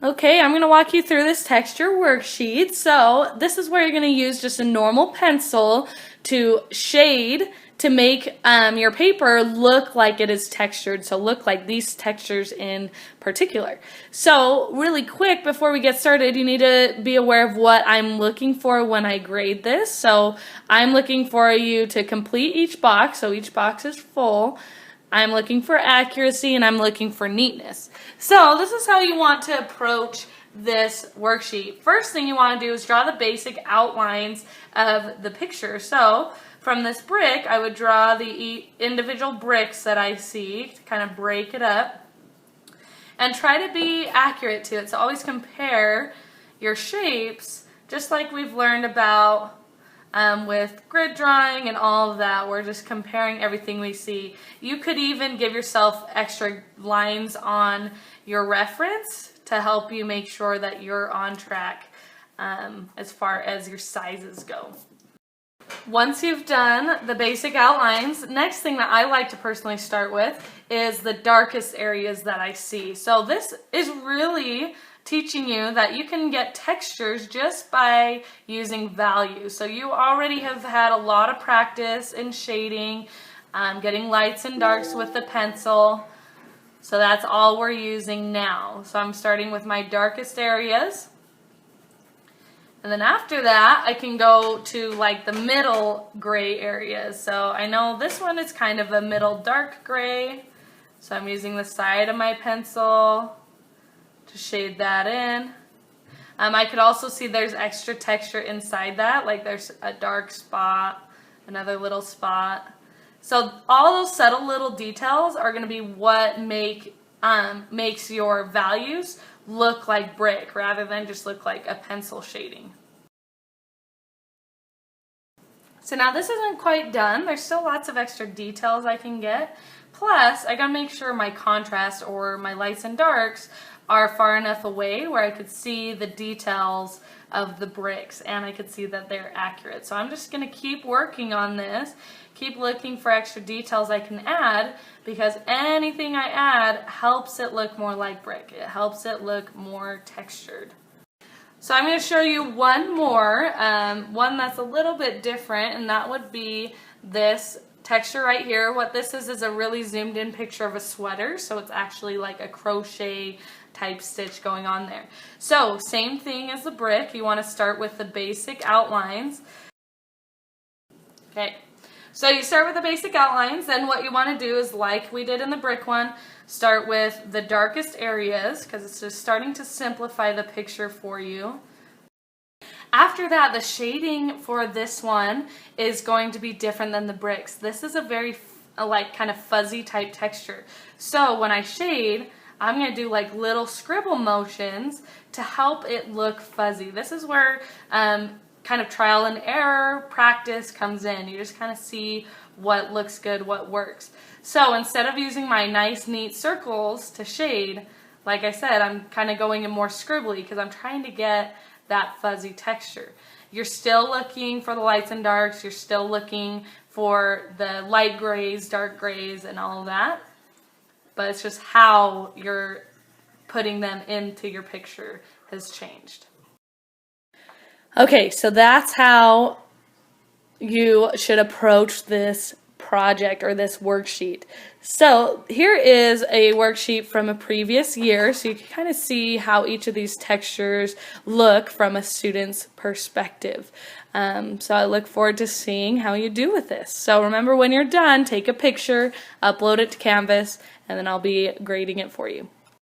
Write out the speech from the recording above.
Okay, I'm going to walk you through this texture worksheet. So this is where you're going to use just a normal pencil to shade to make your paper look like it is textured, so look like these textures in particular. So really quick before we get started, you need to be aware of what I'm looking for when I grade this. So I'm looking for you to complete each box, so each box is full. I'm looking for accuracy and I'm looking for neatness. So this is how you want to approach this worksheet. First thing you want to do is draw the basic outlines of the picture. So from this brick, I would draw the individual bricks that I see to kind of break it up and try to be accurate to it. So always compare your shapes, just like we've learned about with grid drawing and all of that. We're just comparing everything we see. You could even give yourself extra lines on your reference to help you make sure that you're on track as far as your sizes go. Once you've done the basic outlines, next thing that I like to personally start with is the darkest areas that I see. So this is really teaching you that you can get textures just by using values. So you already have had a lot of practice in shading, getting lights and darks with the pencil. So that's all we're using now. So I'm starting with my darkest areas. And then after that, I can go to like the middle gray areas. So I know this one is kind of a middle dark gray. So I'm using the side of my pencil to shade that in. I could also see there's extra texture inside that, like there's a dark spot, another little spot. So all those subtle little details are going to be what makes your values look like brick rather than just look like a pencil shading. So now this isn't quite done. There's still lots of extra details I can get. Plus, I gotta make sure my contrast or my lights and darks are far enough away where I could see the details of the bricks and I could see that they're accurate. So I'm just going to keep working on this, keep looking for extra details I can add, because anything I add helps it look more like brick. It helps it look more textured. So I'm going to show you one more, one that's a little bit different, and that would be this texture right here. What this is a really zoomed in picture of a sweater, so it's actually like a crochet type stitch going on there. So same thing as the brick, you want to start with the basic outlines. Okay, so you start with the basic outlines, then what you want to do is, like we did in the brick one, start with the darkest areas because it's just starting to simplify the picture for you. After that, the shading for this one is going to be different than the bricks. This is a very like kind of fuzzy type texture. So when I shade, I'm going to do like little scribble motions to help it look fuzzy. This is where kind of trial and error practice comes in. You just kind of see what looks good, what works. So instead of using my nice neat circles to shade, like I said, I'm kind of going in more scribbly because I'm trying to get that fuzzy texture. You're still looking for the lights and darks, you're still looking for the light grays, dark grays, and all of that, but it's just how you're putting them into your picture has changed. Okay, so that's how you should approach this project or this worksheet. So here is a worksheet from a previous year, so you can kind of see how each of these textures look from a student's perspective. So I look forward to seeing how you do with this. So remember, when you're done, take a picture, upload it to Canvas, and then I'll be grading it for you.